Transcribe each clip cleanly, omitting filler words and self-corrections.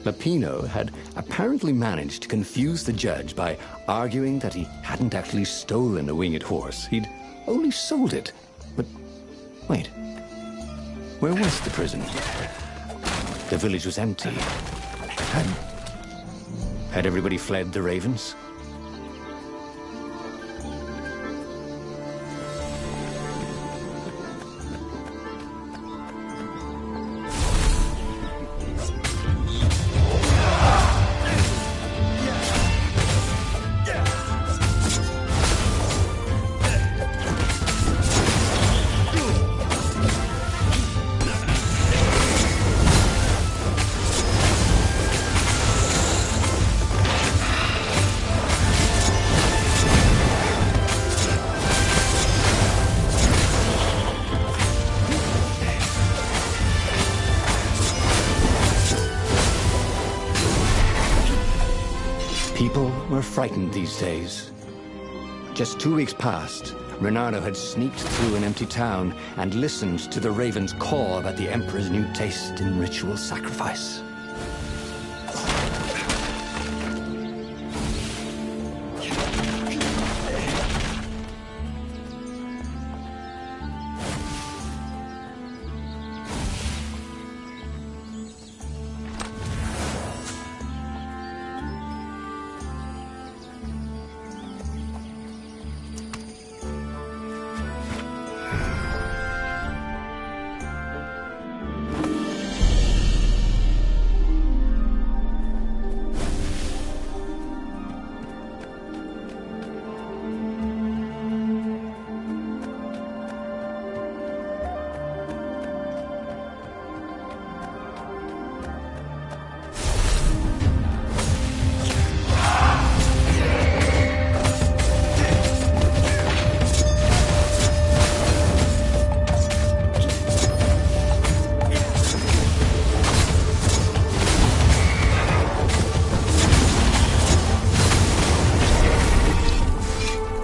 Lapino had apparently managed to confuse the judge by arguing that he hadn't actually stolen a winged horse. He'd only sold it. But wait, where was the prison? The village was empty. Had everybody fled the Ravens? People were frightened these days. Just 2 weeks past, Reynardo had sneaked through an empty town and listened to the Ravens call about the Emperor's new taste in ritual sacrifice.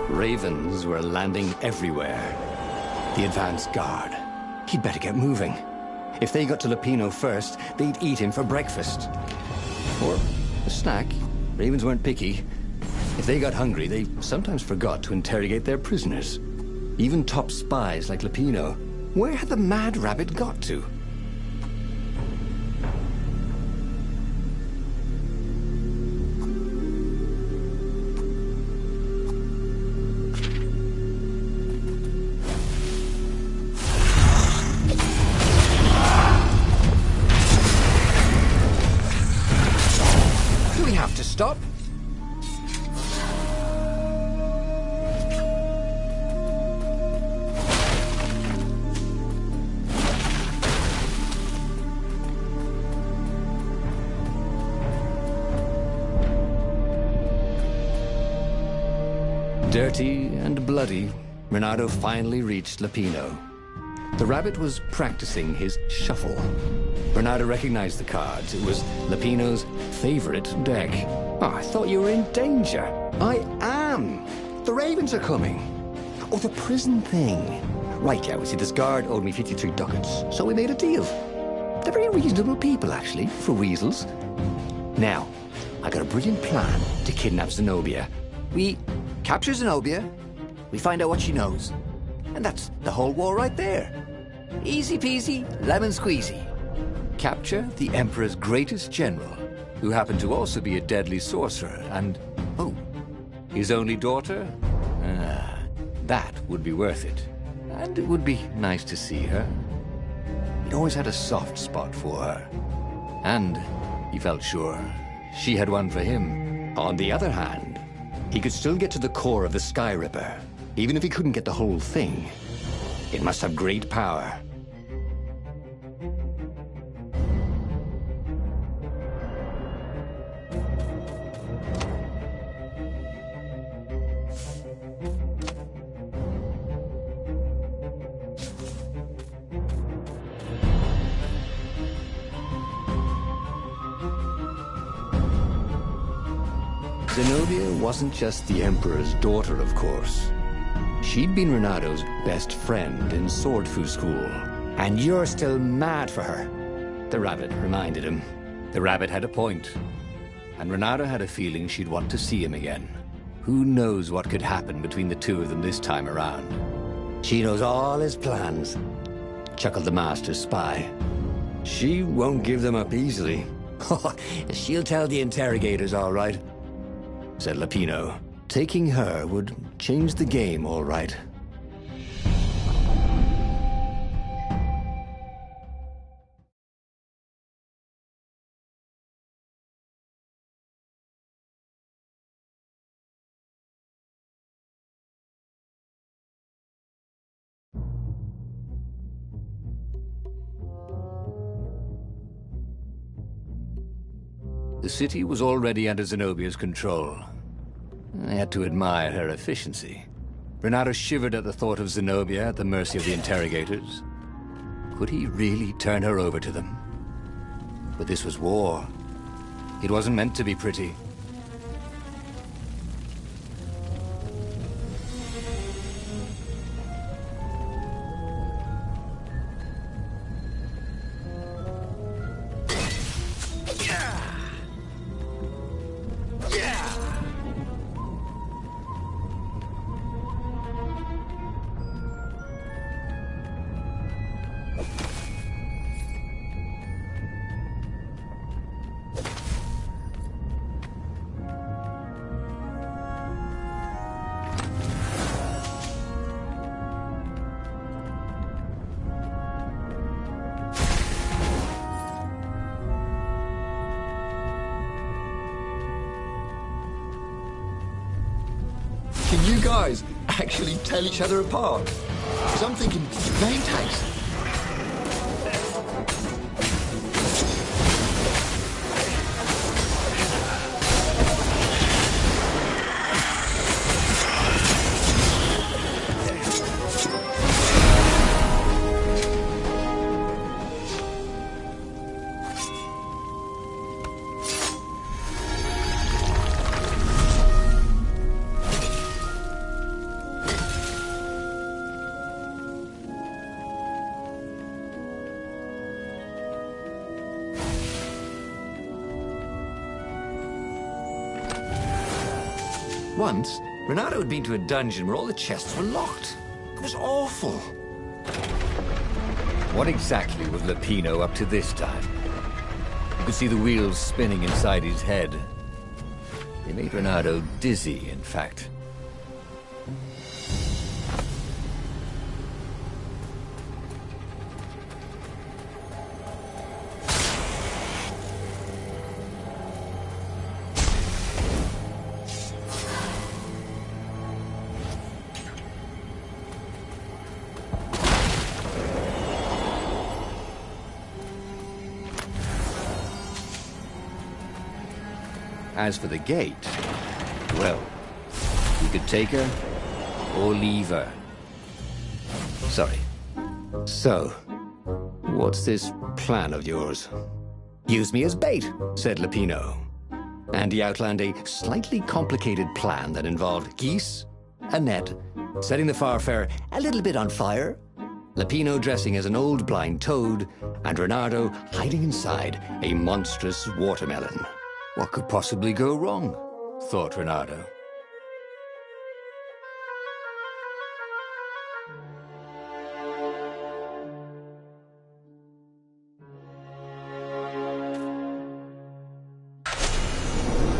Ravens were landing everywhere. The advance guard. He'd better get moving. If they got to Lapino first, they'd eat him for breakfast. Or a snack. Ravens weren't picky. If they got hungry, they sometimes forgot to interrogate their prisoners. Even top spies like Lapino. Where had the mad rabbit got to? Stop. Dirty and bloody, Reynardo finally reached Lapino. The rabbit was practicing his shuffle. Reynardo recognized the cards. It was Lapino's favorite deck. Oh, I thought you were in danger. I am. The Ravens are coming. Oh, the prison thing. Right, yeah, we see this guard owed me 53 ducats, so we made a deal. They're very reasonable people, actually, for weasels. Now, I got a brilliant plan to kidnap Zenobia. We capture Zenobia, we find out what she knows, and that's the whole war right there. Easy peasy, lemon squeezy. Capture the Emperor's greatest general, who happened to also be a deadly sorcerer, and, oh, his only daughter? That would be worth it. And it would be nice to see her. He'd always had a soft spot for her. And he felt sure she had one for him. On the other hand, he could still get to the core of the Sky Ripper, even if he couldn't get the whole thing. It must have great power. Zenobia wasn't just the Emperor's daughter, of course. She'd been Renado's best friend in Sword Fu school. And you're still mad for her, the rabbit reminded him. The rabbit had a point, and Renado had a feeling she'd want to see him again. Who knows what could happen between the two of them this time around? She knows all his plans, chuckled the master spy. She won't give them up easily. She'll tell the interrogators, all right, said Lapino. Taking her would change the game, all right. The city was already under Zenobia's control. I had to admire her efficiency. Renado shivered at the thought of Zenobia at the mercy of the interrogators. Could he really turn her over to them? But this was war. It wasn't meant to be pretty. Can you guys actually tell each other apart? Because I'm thinking name tags. Once, Renado had been to a dungeon where all the chests were locked. It was awful. What exactly was Lapino up to this time? You could see the wheels spinning inside his head. They made Renado dizzy, in fact. As for the gate, well, you could take her or leave her. Sorry. So, what's this plan of yours? Use me as bait, said Lapino. And he outlined a slightly complicated plan that involved geese, a net, setting the Farfarer a little bit on fire, Lapino dressing as an old blind toad, and Renado hiding inside a monstrous watermelon. What could possibly go wrong? Thought Renado.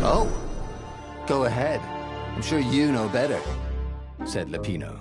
Oh, go ahead. I'm sure you know better, said Lapino.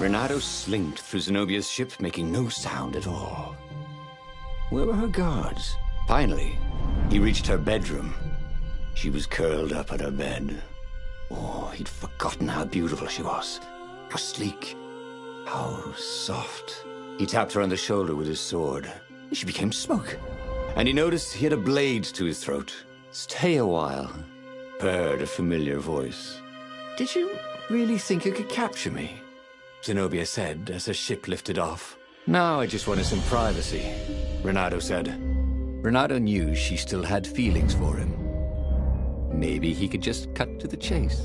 Renato slinked through Zenobia's ship, making no sound at all. Where were her guards? Finally, he reached her bedroom. She was curled up on her bed. Oh, he'd forgotten how beautiful she was. How sleek. How soft. He tapped her on the shoulder with his sword. She became smoke. And he noticed he had a blade to his throat. Stay a while, purred a familiar voice. Did you really think you could capture me? Zenobia said as her ship lifted off. Now I just wanted some privacy, Renato said. Renato knew she still had feelings for him. Maybe he could just cut to the chase.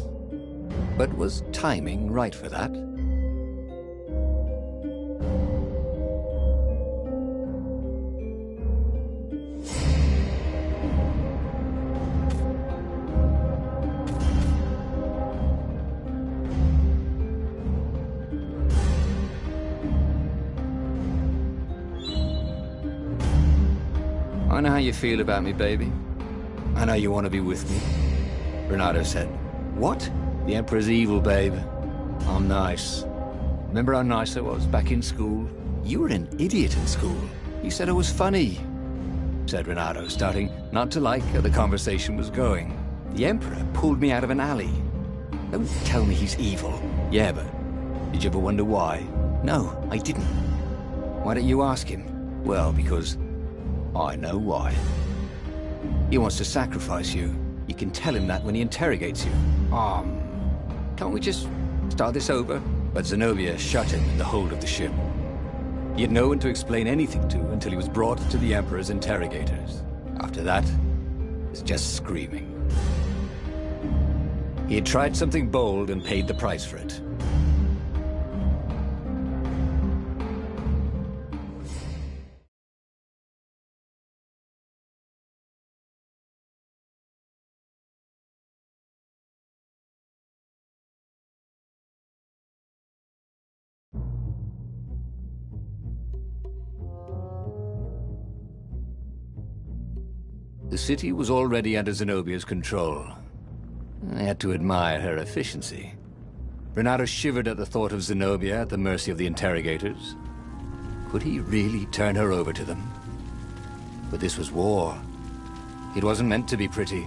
But was timing right for that? I know how you feel about me, baby. I know you want to be with me. Renato said. What? The Emperor's evil, babe. I'm nice. Remember how nice I was back in school? You were an idiot in school. You said I was funny, said Renato, starting not to like how the conversation was going. The Emperor pulled me out of an alley. Don't tell me he's evil. Yeah, but did you ever wonder why? No, I didn't. Why don't you ask him? Well, because I know why. He wants to sacrifice you. You can tell him that when he interrogates you. Can't we just start this over? But Zenobia shut him in the hold of the ship. He had no one to explain anything to until he was brought to the Emperor's interrogators. After that, it was just screaming. He had tried something bold and paid the price for it. The city was already under Zenobia's control. I had to admire her efficiency. Renato shivered at the thought of Zenobia at the mercy of the interrogators. Could he really turn her over to them? But this was war. It wasn't meant to be pretty.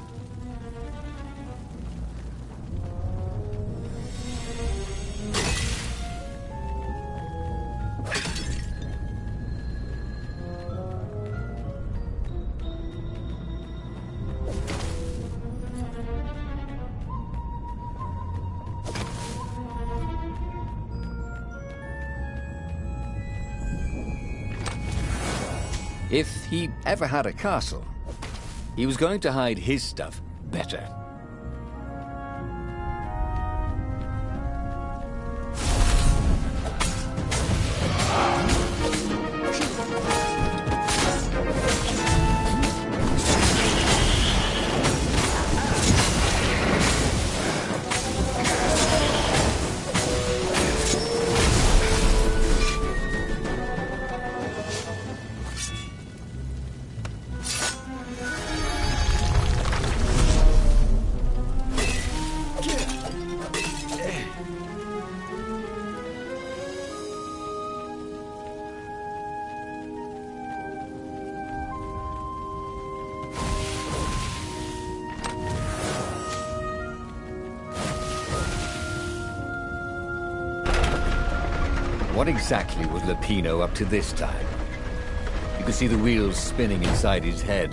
If he ever had a castle, he was going to hide his stuff better. What exactly was Lupino up to this time? You could see the wheels spinning inside his head.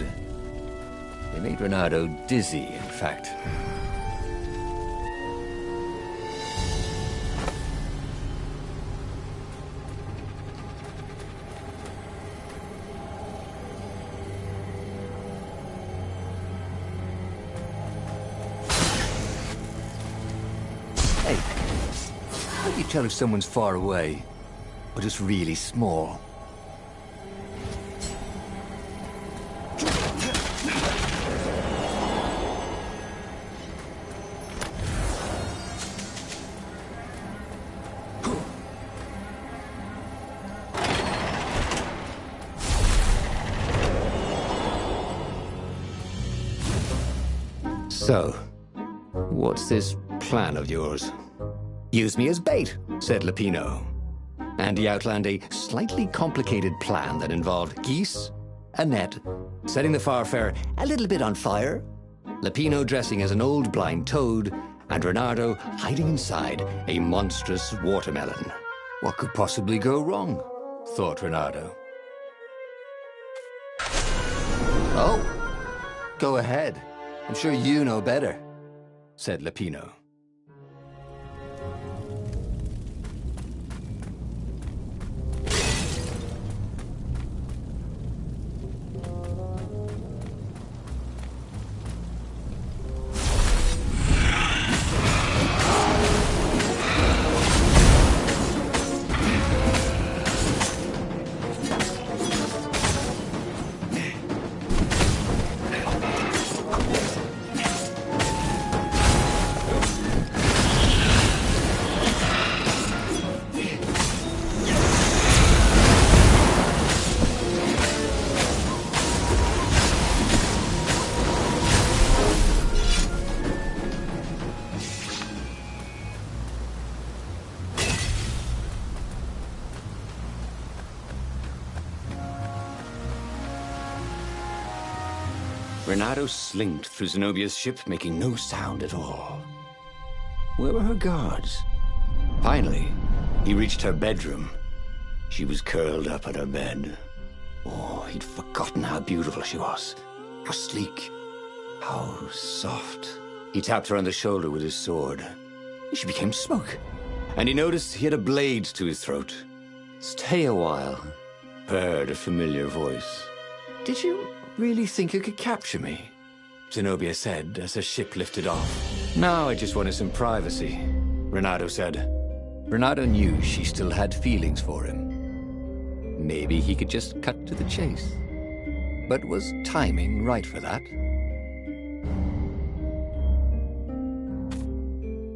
They made Renato dizzy, in fact. Hey, how do you tell if someone's far away? Or just really small? So, what's this plan of yours? Use me as bait. said Lupino. And he outlined a slightly complicated plan that involved geese, a net, setting the Farfarer a little bit on fire, Lupino dressing as an old blind toad, and Reynardo hiding inside a monstrous watermelon. What could possibly go wrong? Thought Reynardo. Oh, go ahead. I'm sure you know better, said Lupino. Reynardo slinked through Zenobia's ship, making no sound at all. Where were her guards? Finally, he reached her bedroom. She was curled up on her bed. Oh, he'd forgotten how beautiful she was. How sleek. How soft. He tapped her on the shoulder with his sword. She became smoke. And he noticed he had a blade to his throat. "Stay a while," purred a familiar voice. "Did you really think you could capture me?" Zenobia said as her ship lifted off. "No, I just wanted some privacy," Reynardo said. Reynardo knew she still had feelings for him. Maybe he could just cut to the chase. But was timing right for that?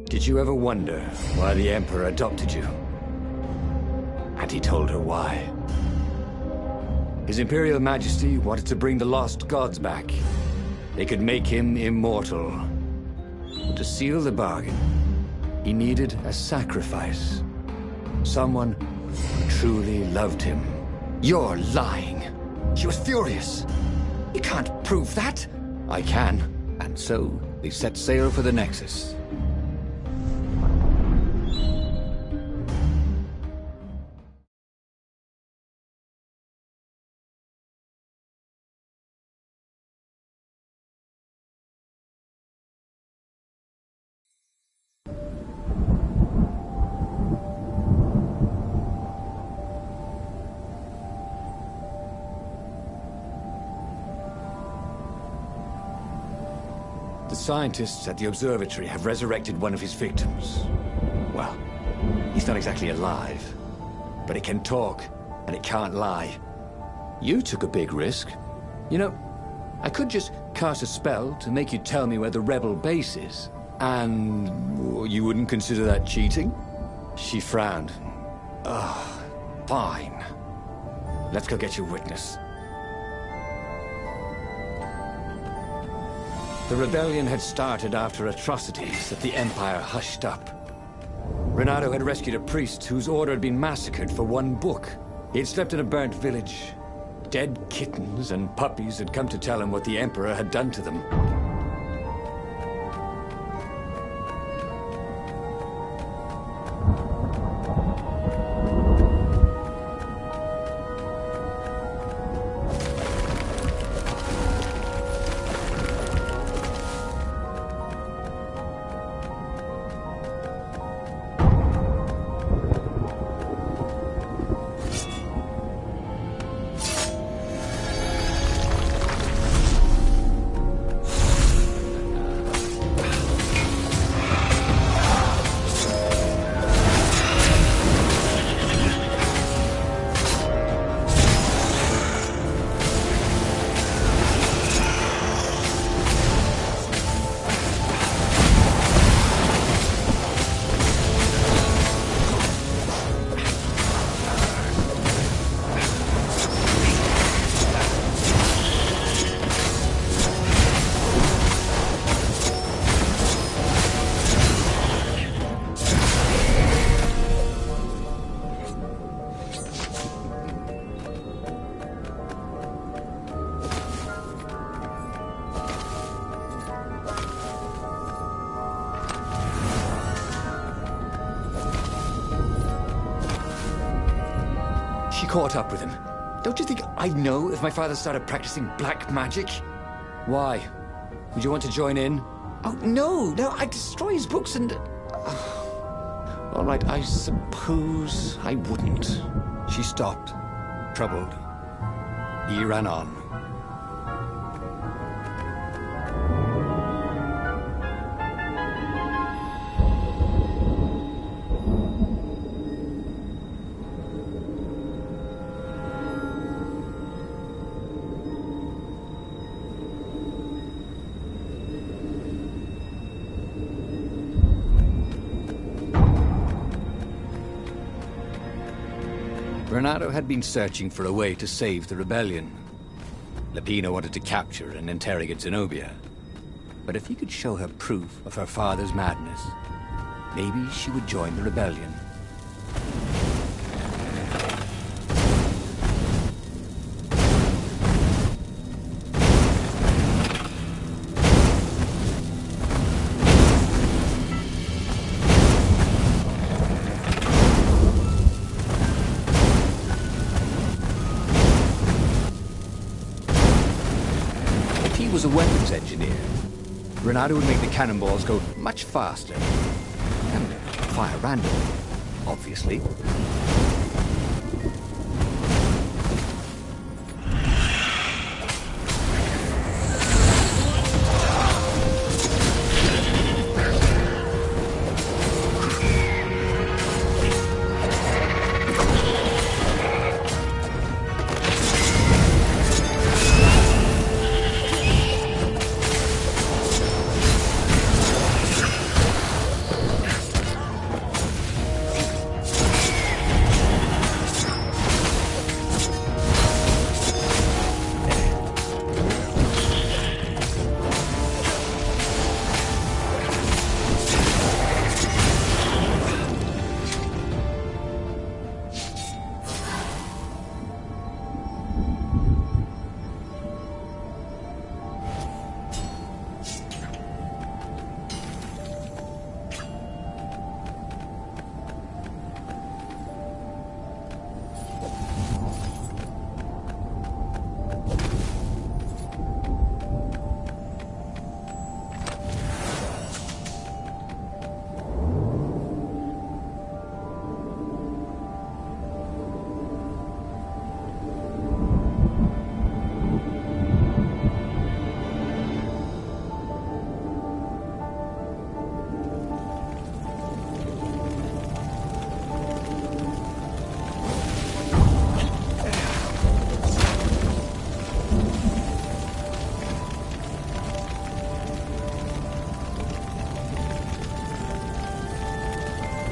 "Did you ever wonder why the Emperor adopted you?" And he told her why. His Imperial Majesty wanted to bring the lost gods back. They could make him immortal. But to seal the bargain, he needed a sacrifice. Someone who truly loved him. "You're lying!" She was furious. "You can't prove that!" "I can." And so they set sail for the Nexus. The scientists at the observatory have resurrected one of his victims. Well, he's not exactly alive, but it can talk, and it can't lie. You took a big risk. You know, I could just cast a spell to make you tell me where the rebel base is, and you wouldn't consider that cheating? She frowned. Ugh, fine. Let's go get your witness. The rebellion had started after atrocities that the Empire hushed up. Reynardo had rescued a priest whose order had been massacred for one book. He had slept in a burnt village. Dead kittens and puppies had come to tell him what the Emperor had done to them. caught up with him. Don't you think I'd know if my father started practicing black magic? Why? Would you want to join in? Oh, no, I'd destroy his books and... All right, I suppose I wouldn't. She stopped, troubled. He ran on. Bernardo had been searching for a way to save the rebellion. Lapino wanted to capture and interrogate Zenobia. But if he could show her proof of her father's madness, maybe she would join the rebellion. Was a weapons engineer. Renato would make the cannonballs go much faster. And fire randomly, obviously.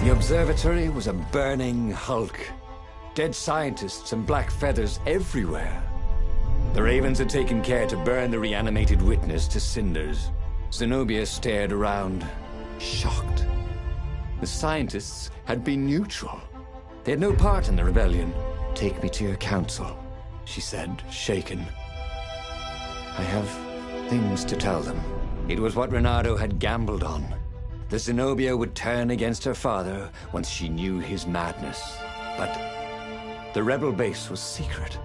The observatory was a burning hulk. Dead scientists and black feathers everywhere. The Ravens had taken care to burn the reanimated witness to cinders. Zenobia stared around, shocked. The scientists had been neutral. They had no part in the rebellion. "Take me to your council," she said, shaken. "I have things to tell them." It was what Renato had gambled on. The Zenobia would turn against her father once she knew his madness. But the rebel base was secret.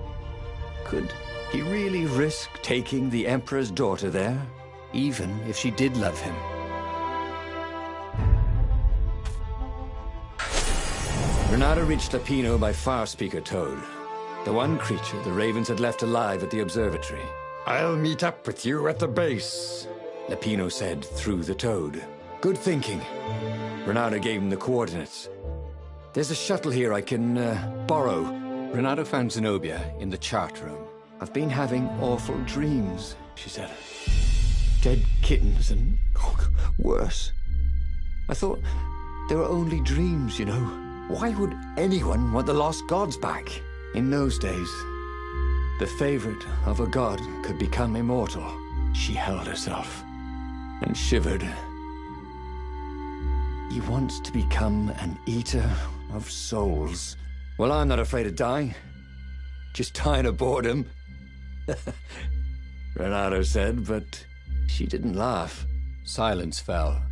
Could he really risk taking the Emperor's daughter there, even if she did love him? Renato reached Lapino by Farspeaker Toad, the one creature the Ravens had left alive at the observatory. "I'll meet up with you at the base," Lapino said through the Toad. "Good thinking." Renato gave him the coordinates. "There's a shuttle here I can borrow." Renato found Zenobia in the chart room. "I've been having awful dreams," she said. "Dead kittens and worse. I thought they were only dreams, you know. Why would anyone want the lost gods back? In those days, the favorite of a god could become immortal." She held herself and shivered. "He wants to become an eater of souls. Well, I'm not afraid of dying. Just dying of boredom," Renato said, but she didn't laugh. Silence fell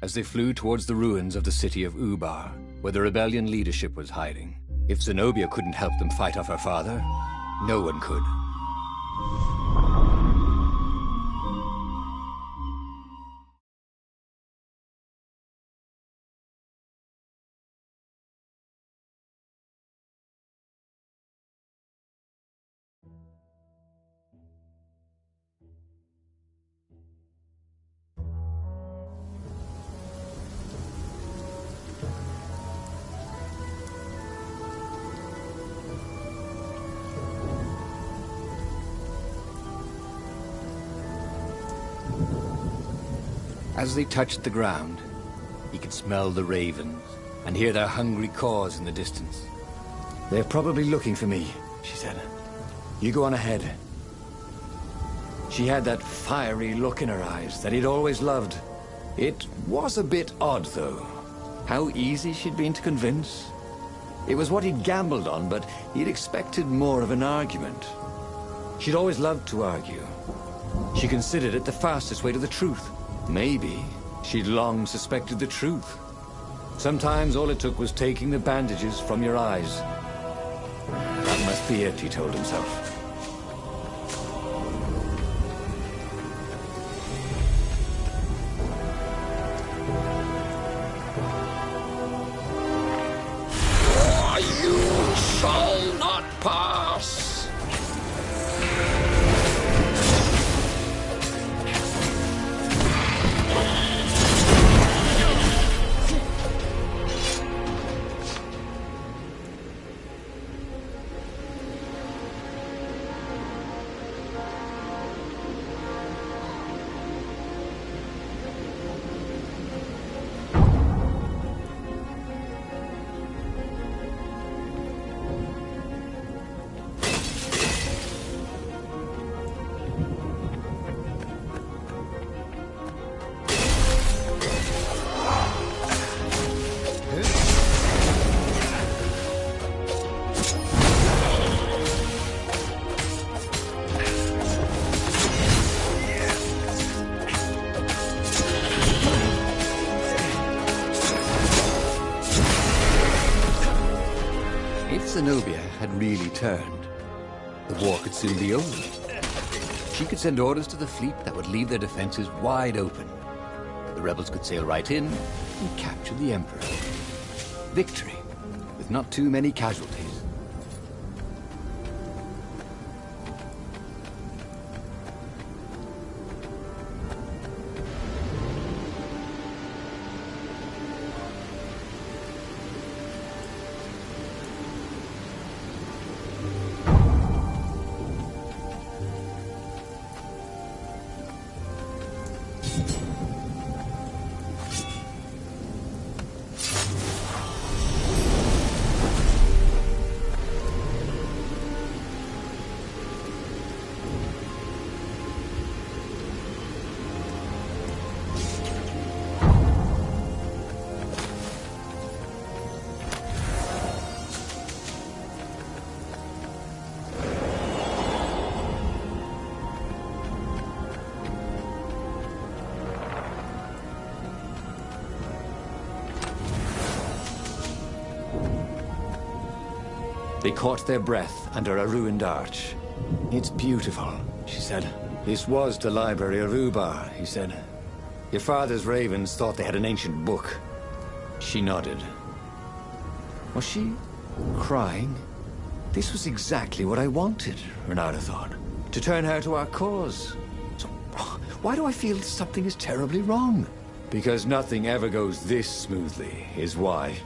as they flew towards the ruins of the city of Ubar, where the rebellion leadership was hiding. If Zenobia couldn't help them fight off her father, no one could. As they touched the ground, he could smell the ravens and hear their hungry caws in the distance. "They're probably looking for me," she said. "You go on ahead." She had that fiery look in her eyes that he'd always loved. It was a bit odd, though. How easy she'd been to convince. It was what he'd gambled on, but he'd expected more of an argument. She'd always loved to argue. She considered it the fastest way to the truth. Maybe she'd long suspected the truth. Sometimes all it took was taking the bandages from your eyes. That must be it, he told himself. You shall not pass! Zenobia had really turned, the war could soon be over. She could send orders to the fleet that would leave their defenses wide open. The rebels could sail right in and capture the Emperor. Victory, with not too many casualties. They caught their breath under a ruined arch. "It's beautiful," she said. "This was the library of Ubar," he said. "Your father's ravens thought they had an ancient book." She nodded. Was she crying? This was exactly what I wanted, Renata thought. To turn her to our cause. So, why do I feel something is terribly wrong? Because nothing ever goes this smoothly, is why.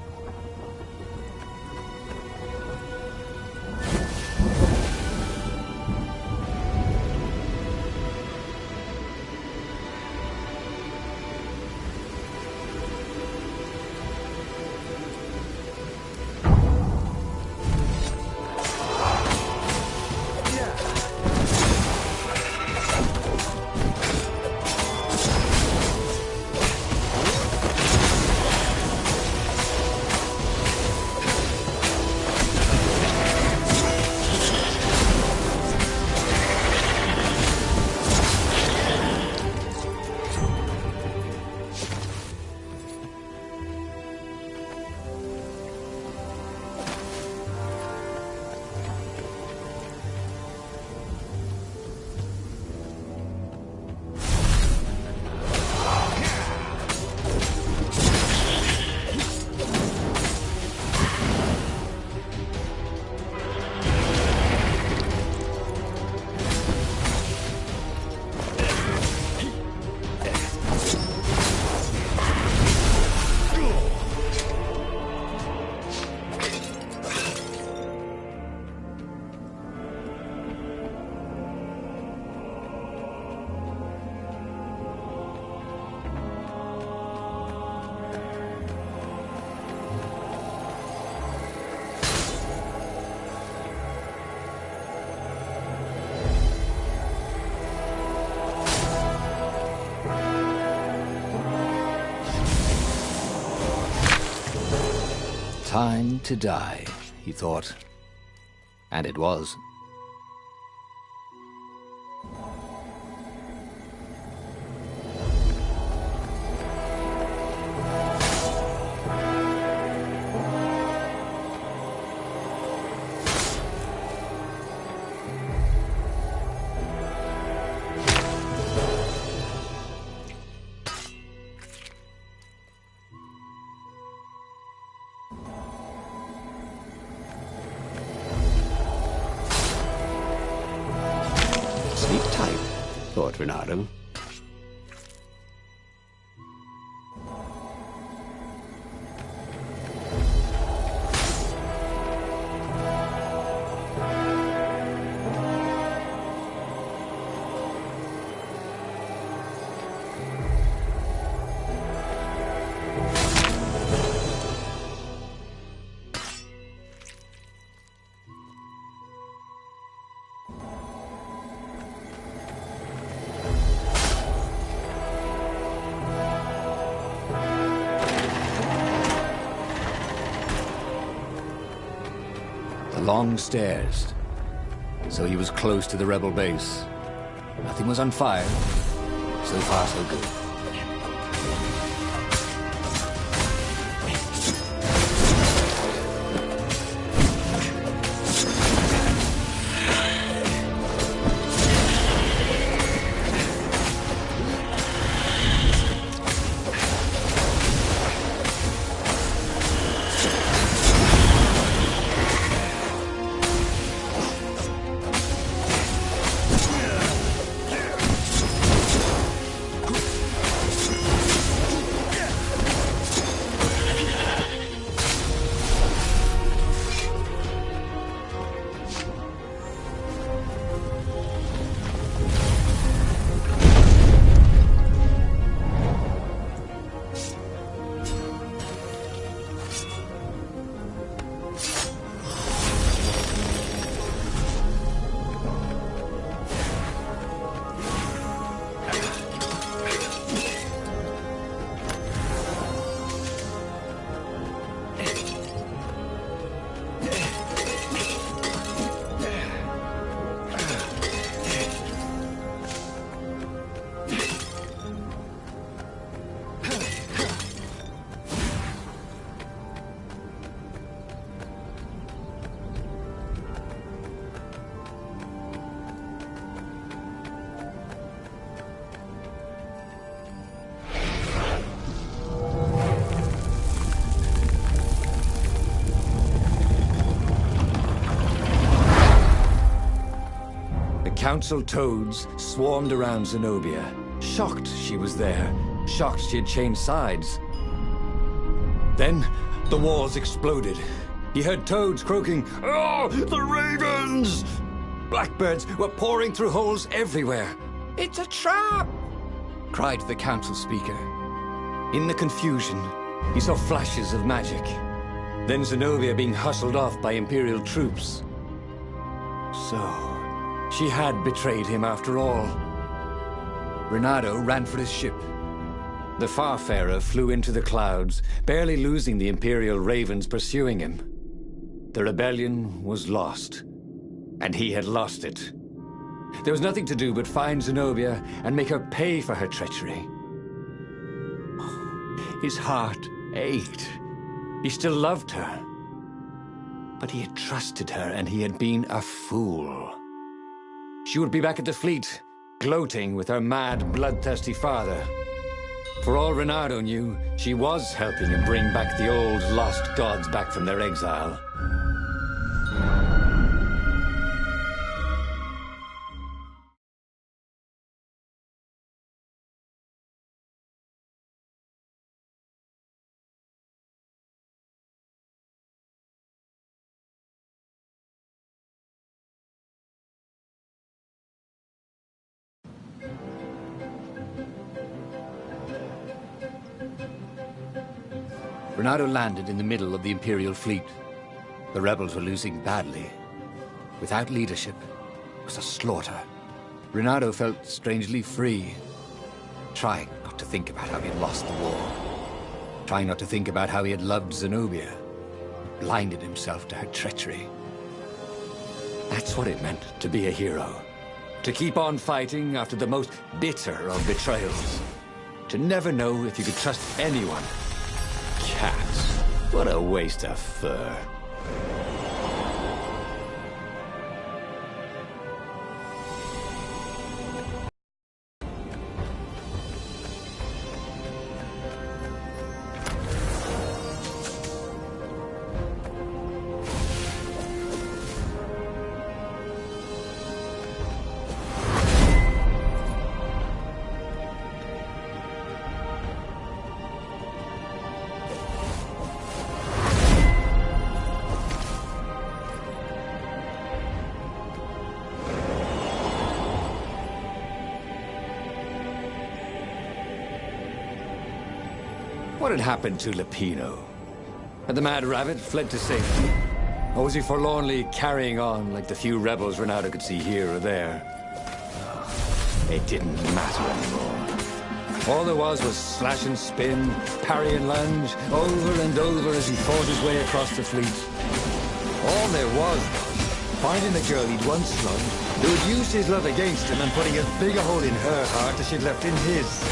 Time to die, he thought. And it was. Sleep tight, thought Renato. Long stairs. So he was close to the rebel base. Nothing was on fire. So far, so good. Council toads swarmed around Zenobia, shocked she was there, shocked she had changed sides. Then the walls exploded. He heard toads croaking, "Oh, the ravens!" Blackbirds were pouring through holes everywhere. "It's a trap!" cried the council speaker. In the confusion, he saw flashes of magic. Then Zenobia being hustled off by Imperial troops. So, she had betrayed him after all. Renato ran for his ship. The Farfarer flew into the clouds, barely losing the Imperial ravens pursuing him. The rebellion was lost, and he had lost it. There was nothing to do but find Zenobia and make her pay for her treachery. His heart ached. He still loved her. But he had trusted her, and he had been a fool. She would be back at the fleet, gloating with her mad, bloodthirsty father. For all Renato knew, she was helping him bring back the old, lost gods back from their exile. Renato landed in the middle of the Imperial fleet. The rebels were losing badly. Without leadership, it was a slaughter. Renato felt strangely free, trying not to think about how he had lost the war, trying not to think about how he had loved Zenobia. blinded himself to her treachery. That's what it meant to be a hero. To keep on fighting after the most bitter of betrayals. To never know if you could trust anyone. Cats. What a waste of fur. What had happened to Lupino? Had the Mad Rabbit fled to safety? Or was he forlornly carrying on like the few rebels Renato could see here or there? It didn't matter anymore. All there was slash and spin, parry and lunge, over and over as he fought his way across the fleet. All there was finding the girl he'd once loved, who had used his love against him and putting as big a hole in her heart as she'd left in his.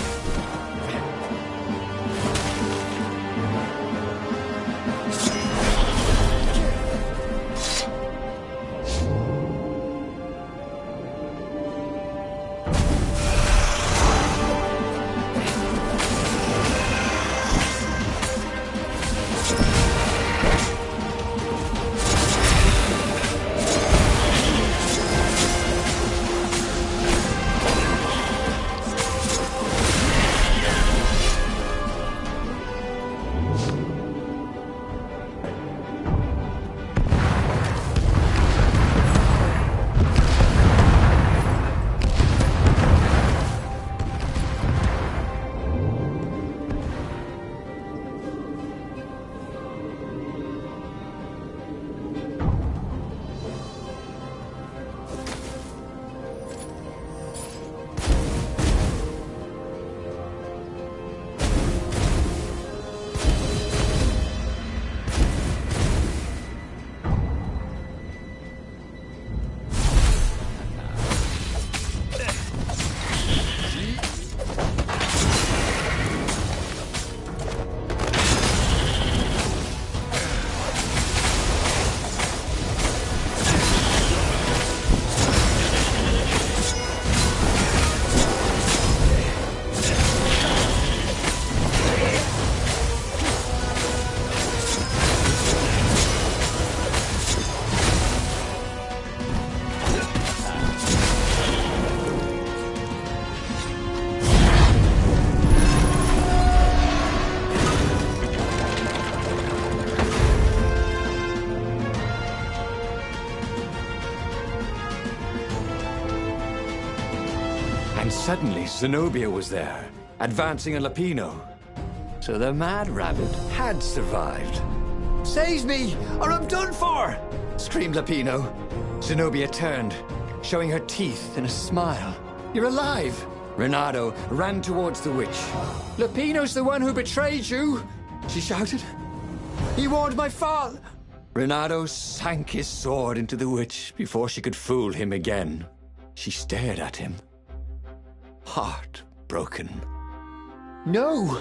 And suddenly, Zenobia was there, advancing on Lupino. So the Mad Rabbit had survived. "Save me, or I'm done for!" screamed Lupino. Zenobia turned, showing her teeth in a smile. "You're alive!" Renato ran towards the witch. "Lupino's the one who betrayed you!" she shouted. "He warned my father!" Renato sank his sword into the witch before she could fool him again. She stared at him, heartbroken. "No!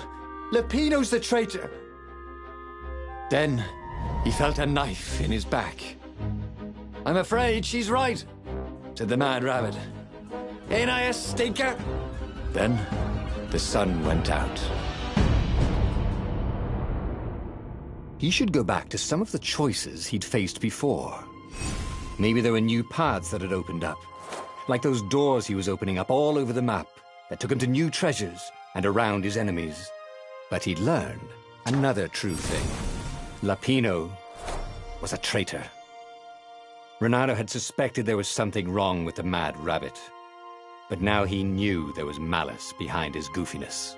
Lupino's the traitor!" Then he felt a knife in his back. "I'm afraid she's right," said the Mad Rabbit. "Ain't I a stinker?" Then the sun went out. He should go back to some of the choices he'd faced before. Maybe there were new paths that had opened up, like those doors he was opening up all over the map that took him to new treasures and around his enemies. But he'd learned another true thing. Lupino was a traitor. Renato had suspected there was something wrong with the Mad Rabbit, but now he knew there was malice behind his goofiness.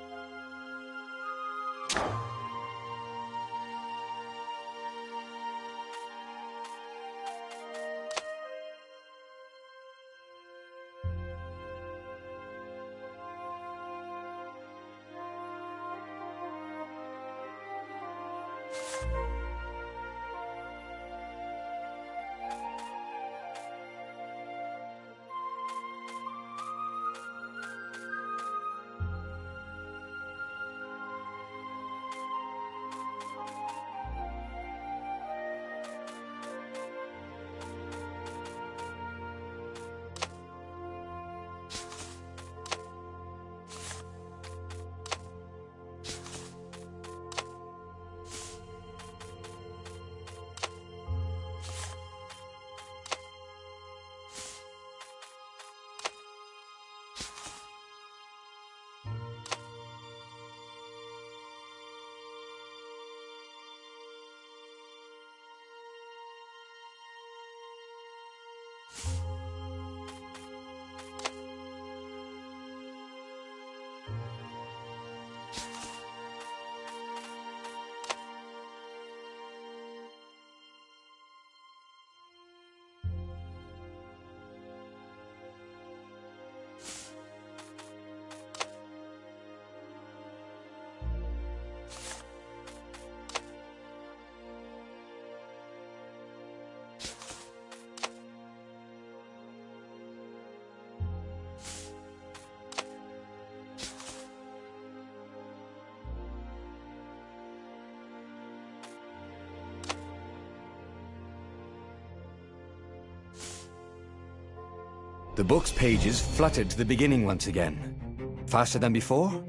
The book's pages fluttered to the beginning once again. Faster than before,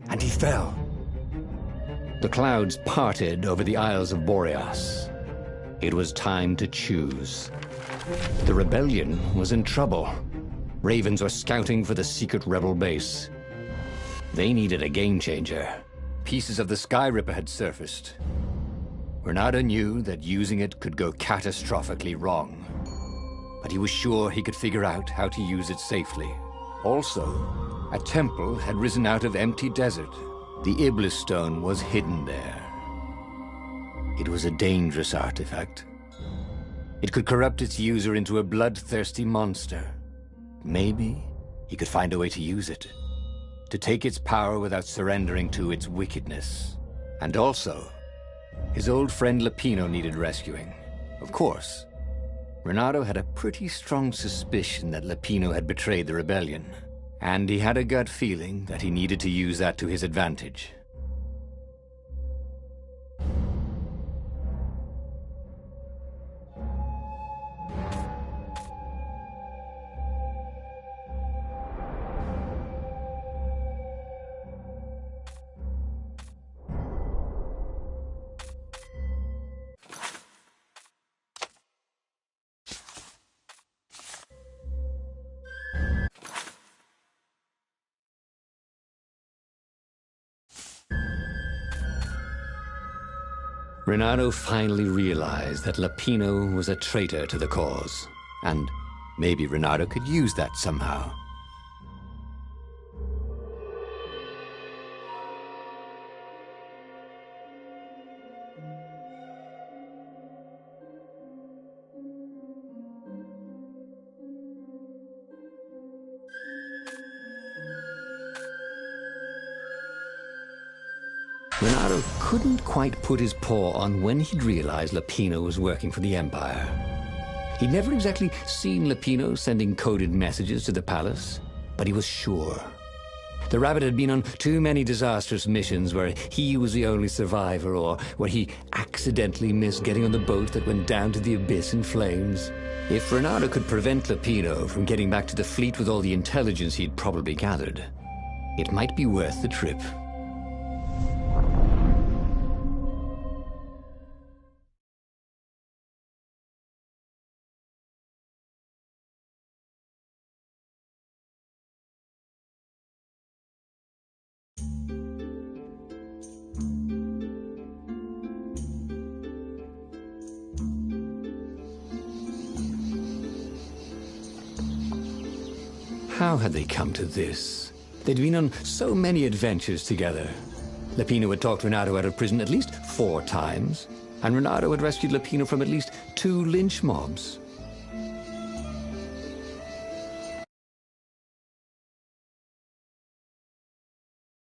and he fell. The clouds parted over the Isles of Boreas. It was time to choose. The rebellion was in trouble. Ravens were scouting for the secret rebel base. They needed a game-changer. Pieces of the Sky Ripper had surfaced. Renata knew that using it could go catastrophically wrong, but he was sure he could figure out how to use it safely. Also, a temple had risen out of empty desert. The Iblis Stone was hidden there. It was a dangerous artifact. It could corrupt its user into a bloodthirsty monster. Maybe he could find a way to use it, to take its power without surrendering to its wickedness. And also, his old friend Lupino needed rescuing. Of course, Renato had a pretty strong suspicion that Lupino had betrayed the rebellion, and he had a gut feeling that he needed to use that to his advantage. Renato finally realized that Lupino was a traitor to the cause, and maybe Renato could use that somehow. Renato couldn't quite put his paw on when he'd realized Lupino was working for the Empire. He'd never exactly seen Lupino sending coded messages to the palace, but he was sure. The rabbit had been on too many disastrous missions where he was the only survivor, or where he accidentally missed getting on the boat that went down to the abyss in flames. If Renato could prevent Lupino from getting back to the fleet with all the intelligence he'd probably gathered, it might be worth the trip. How had they come to this? They'd been on so many adventures together. Lupino had talked Renato out of prison at least 4 times, and Renato had rescued Lupino from at least 2 lynch mobs.